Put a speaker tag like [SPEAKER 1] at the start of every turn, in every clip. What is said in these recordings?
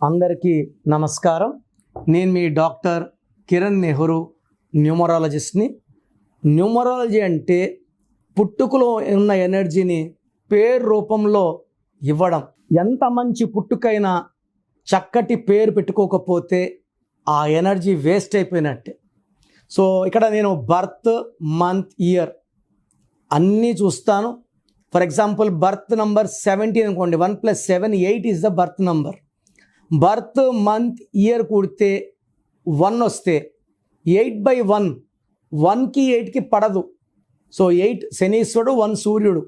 [SPEAKER 1] అందరికీ నమస్కారం. నేను మీ డాక్టర్ కిరణ్ నెహ్రూ, న్యూమరాలజిస్ట్ని. న్యూమరాలజీ అంటే పుట్టుకలో ఉన్న ఎనర్జీని పేరు రూపంలో ఇవ్వడం. ఎంత మంచి పుట్టుకైనా చక్కటి పేరు పెట్టుకోకపోతే ఆ ఎనర్జీ వేస్ట్ అయిపోయినట్టే. సో ఇక్కడ నేను బర్త్, మంత్, ఇయర్ అన్నీ చూస్తాను. ఫర్ ఎగ్జాంపుల్ బర్త్ నంబర్ 17 అనుకోండి, 1 + 7 8 is the birth number. Birth, month, year కూడితే 1 వస్తే 8/1, 1కి 8కి పడదు. సో 8 శనీశ్వరుడు, 1 సూర్యుడు.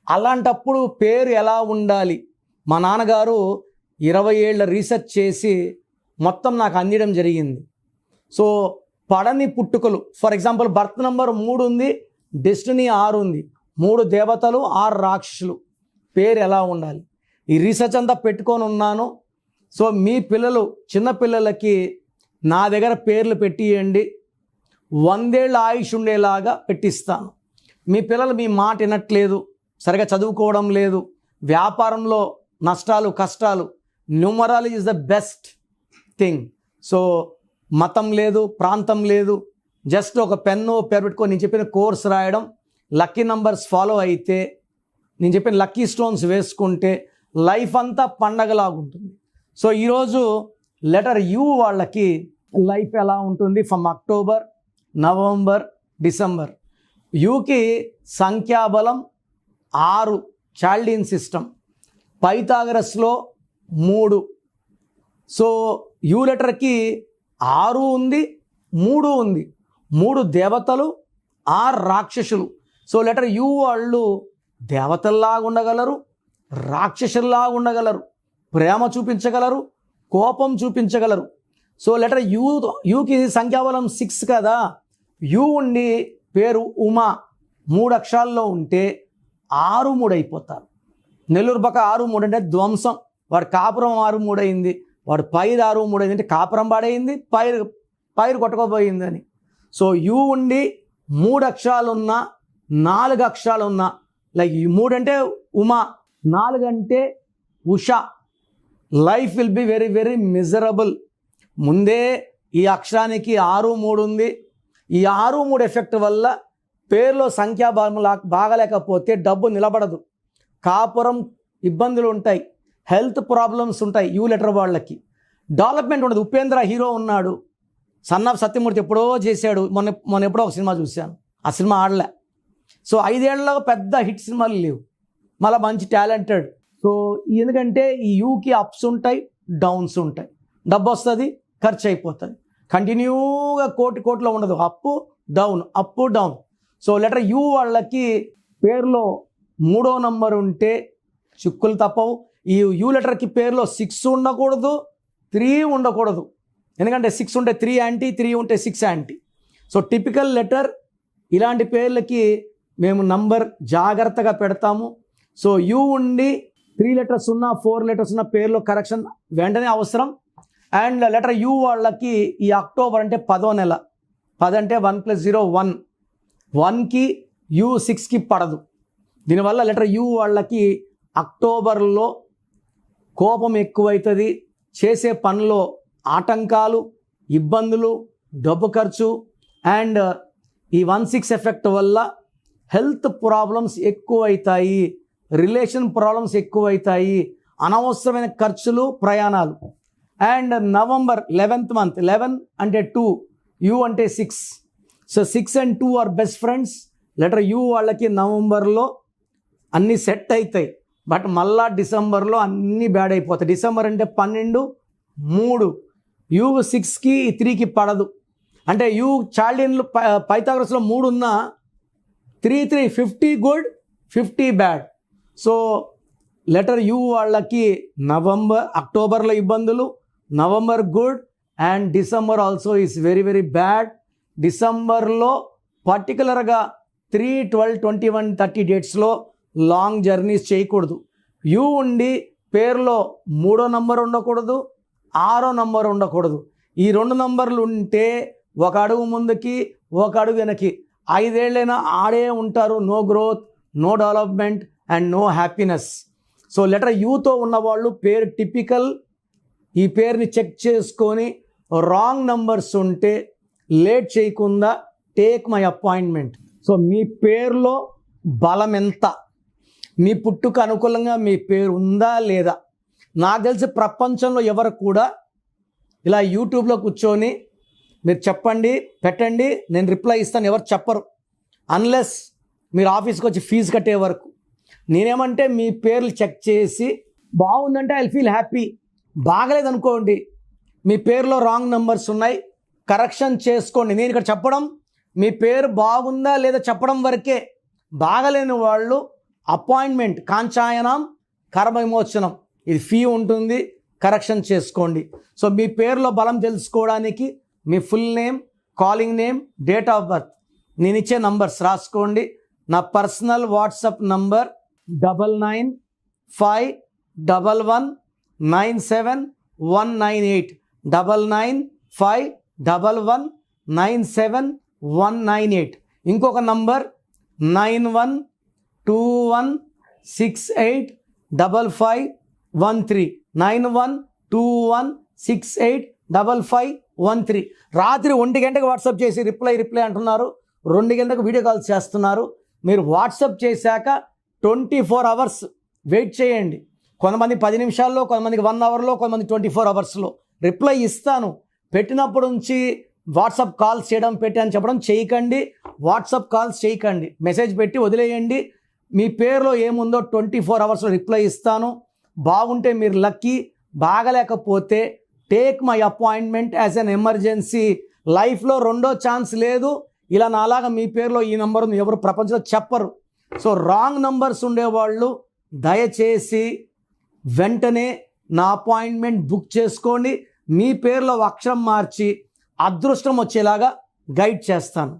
[SPEAKER 1] అలాంటప్పుడు పేరు ఎలా ఉండాలి? మా నాన్నగారు 20 ఏళ్ళ రీసెర్చ్ చేసి మొత్తం నాకు అందించడం జరిగింది. సో పడని పుట్టుకలు, ఫర్ ఎగ్జాంపుల్ బర్త్ నంబర్ 3 ఉంది, డెస్టినీ 6 ఉంది, 3 దేవతలు 6 రాక్షసులు, పేరు ఎలా ఉండాలి? ఈ రీసెర్చ్ అంతా పెట్టుకొని ఉన్నాను. సో మీ పిల్లలు, చిన్నపిల్లలకి నా దగ్గర పేర్లు పెట్టియండి, 100 ఏళ్ళ ఆయుష్ ఉండేలాగా పెట్టిస్తాను. మీ పిల్లలు మీ మాట వినట్లేదు, సరిగా చదువుకోవడం లేదు, వ్యాపారంలో నష్టాలు, కష్టాలు, numerology is the best thing. So మతం లేదు, ప్రాంతం లేదు, జస్ట్ ఒక పెన్ను పేరు పెట్టుకొని నేను చెప్పిన కోర్స్ రాయడం, లక్కీ నంబర్స్ ఫాలో అయితే, నేను చెప్పిన లక్కీ స్టోన్స్ వేసుకుంటే లైఫ్ అంతా పండగలాగుంటుంది. సో ఈరోజు లెటర్ యూ వాళ్ళకి లైఫ్ ఎలా ఉంటుంది ఫ్రమ్ అక్టోబర్, నవంబర్, డిసెంబర్. యూకి సంఖ్యాబలం 6, చాల్డీన్ సిస్టమ్, పైథాగరస్లో 3. సో యూ లెటర్కి 6 ఉంది, 3 ఉంది, 3 దేవతలు, 6 రాక్షసులు. సో లెటర్ యూ వాళ్ళు దేవతల్లాగా ఉండగలరు, రాక్షసుల్లాగా ఉండగలరు, ప్రేమ చూపించగలరు, కోపం చూపించగలరు. సో లెటర్ యూకి సంఖ్యాబలం 6 కదా. యూ ఉండి పేరు ఉమా 3 అక్షరాల్లో ఉంటే 6-3 అయిపోతారు. నెల్లూరు పక్క 6-3 అంటే ధ్వంసం. వాడు కాపురం 6-3 అయింది, వాడు పైరు 6-3 అయింది అంటే కాపురం పాడైంది, పైరు కొట్టుకోపోయింది అని. సో యూ ఉండి 3 అక్షరాలున్నా, 4 అక్షరాలున్నా, లైక్ 3 అంటే ఉమా, 4 అంటే Usha, life will be very very miserable. ముందే ఈ అక్షరానికి 6-3 ఉంది. ఈ 6-3 ఎఫెక్ట్ వల్ల పేరులో సంఖ్యాబలం బాగలేకపోతే డబ్బు నిలబడదు, కాపురం ఇబ్బందులు ఉంటాయి, హెల్త్ ప్రాబ్లమ్స్ ఉంటాయి. యూ లెటర్ వాళ్ళకి డెవలప్మెంట్ ఉండదు. ఉపేంద్ర హీరో ఉన్నాడు, సన్ ఆఫ్ సత్యమూర్తి ఎప్పుడో చేశాడు, మొన్న ఎప్పుడో ఒక సినిమా చూశాను, ఆ సినిమా ఆడలే. సో 5 ఏళ్లలో పెద్ద హిట్ సినిమాలు లేవు, మళ్ళీ మంచి టాలెంటెడ్. సో ఎందుకంటే ఈ యూకి అప్స్ ఉంటాయి, డౌన్స్ ఉంటాయి, డబ్బు వస్తుంది, ఖర్చు అయిపోతుంది, కంటిన్యూగా కోట్లో ఉండదు, అప్పు డౌన్, అప్పు డౌన్. సో లెటర్ యూ వాళ్ళకి పేరులో 3వ నంబర్ ఉంటే చిక్కులు తప్పవు. ఈ యూ లెటర్కి పేరులో 6 ఉండకూడదు, 3 ఉండకూడదు. ఎందుకంటే 6 ఉంటే 3 యాంటీ, 3 ఉంటే 6 యాంటీ. సో టిపికల్ లెటర్ ఇలాంటి పేర్లకి మేము నంబర్ జాగ్రత్తగా పెడతాము. సో యూ ఉండి 3 లెటర్స్ ఉన్న, 4 లెటర్స్ ఉన్న పేర్లో కరెక్షన్ వెంటనే అవసరం. అండ్ లెటర్ యూ వాళ్ళకి ఈ అక్టోబర్ అంటే 10వ నెల, 10 అంటే 1 + 0 1, 1కి యూ 6కి పడదు. దీనివల్ల లెటర్ యూ వాళ్ళకి అక్టోబర్లో కోపం ఎక్కువవుతుంది, చేసే పనిలో ఆటంకాలు, ఇబ్బందులు, డబ్బు ఖర్చు. అండ్ ఈ 1-6 ఎఫెక్ట్ వల్ల హెల్త్ ప్రాబ్లమ్స్ ఎక్కువవుతాయి, రిలేషన్ ప్రాబ్లమ్స్ ఎక్కువవుతాయి, అనవసరమైన ఖర్చులు, ప్రయాణాలు. అండ్ నవంబర్ 11th మంత్, 11 అంటే 2, యూ అంటే 6. So 6 and 2 are best friends. Letter U వాళ్ళకి నవంబర్లో అన్నీ సెట్ అవుతాయి, బట్ మళ్ళా డిసెంబర్లో అన్నీ బ్యాడ్ అయిపోతాయి. డిసెంబర్ అంటే 12, 3, యూ 6కి 3కి పడదు. అంటే యూ చాల్డీన్లు పైథాగరస్లో 3 ఉన్నా 3 50 good, 50 bad. So letter U వాళ్ళకి అక్టోబర్లో ఇబ్బందులు, November good, and December also is very very bad. డిసెంబర్లో పర్టికులర్గా 3, 12, 21, 30 డేట్స్లో లాంగ్ జర్నీస్ చేయకూడదు. యూ ఉండి పేరులో 3వ నంబర్ ఉండకూడదు, 6వ నంబర్ ఉండకూడదు. ఈ 2 నంబర్లు ఉంటే ఒక అడుగు ముందుకి, ఒక అడుగు వెనక్కి, 5 ఏళ్ళైనా ఆడే ఉంటారు. No growth, no development and no happiness. So letter యూతో ఉన్నవాళ్ళు పేరు టిపికల్ ఈ పేరుని చెక్ చేసుకొని రాంగ్ నంబర్స్ ఉంటే లేట్ చేయకుండా టేక్ మై అపాయింట్మెంట్. సో మీ పేరులో బలం ఎంత, మీ పుట్టుక అనుకూలంగా మీ పేరు ఉందా లేదా? నాకు తెలిసి ప్రపంచంలో ఎవరు కూడా ఇలా యూట్యూబ్లో కూర్చొని మీరు చెప్పండి పెట్టండి నేను రిప్లై ఇస్తాను ఎవరు చెప్పరు, అన్లెస్ మీరు ఆఫీస్కి వచ్చి ఫీజు కట్టే వరకు. నేనేమంటే మీ పేర్లు చెక్ చేసి బాగుందంటే ఐ ఫీల్ హ్యాపీ, బాగలేదనుకోండి మీ పేరులో రాంగ్ నెంబర్స్ ఉన్నాయి కరెక్షన్ చేసుకోండి. నేను ఇక్కడ చెప్పడం మీ పేరు బాగుందా లేదా చెప్పడం వరకే. బాగలేని వాళ్ళు అపాయింట్మెంట్ కాంచాయనం కర్మ విమోచనం ఇది ఫీ ఉంటుంది, కరెక్షన్ చేసుకోండి. సో మీ పేరులో బలం తెలుసుకోవడానికి మీ full name, calling name, date of birth, నేను ఇచ్చే నంబర్స్ రాసుకోండి. నా పర్సనల్ వాట్సాప్ నంబర్ 9951197198 9951197198. ఇంకొక నంబర్ 9121685513 9121685513. రాత్రి 1 గంటకు వాట్సాప్ చేసి రిప్లై అంటున్నారు, 2 గంటలకు వీడియో కాల్స్ చేస్తున్నారు. మీరు వాట్సాప్ చేశాక 24 అవర్స్ వెయిట్ చేయండి. కొంతమంది 10 నిమిషాల్లో, కొంతమందికి 1 అవర్లో, కొంతమంది 24 అవర్స్లో రిప్లై ఇస్తాను. పెట్టినప్పటి నుంచి వాట్సాప్ కాల్స్ చేయడం అని చెప్పడం చేయకండి. వాట్సాప్ కాల్స్ చేయకండి, మెసేజ్ పెట్టి వదిలేయండి. మీ పేరులో ఏముందో 24 అవర్స్లో రిప్లై ఇస్తాను. బాగుంటే మీరు లక్కీ, బాగలేకపోతే take my appointment as an emergency. లైఫ్లో రెండో ఛాన్స్ లేదు. ఇలా నాలాగా మీ పేరులో ఈ నెంబర్ ఉంది ఎవరు ప్రపంచంలో చెప్పరు. సో రాంగ్ నంబర్స్ ఉండేవాళ్ళు దయచేసి వెంటనే నా అపాయింట్మెంట్ బుక్ చేసుకోండి. మీ పేరులో అక్షరం మార్చి అదృష్టం వచ్చేలాగా గైడ్ చేస్తాను.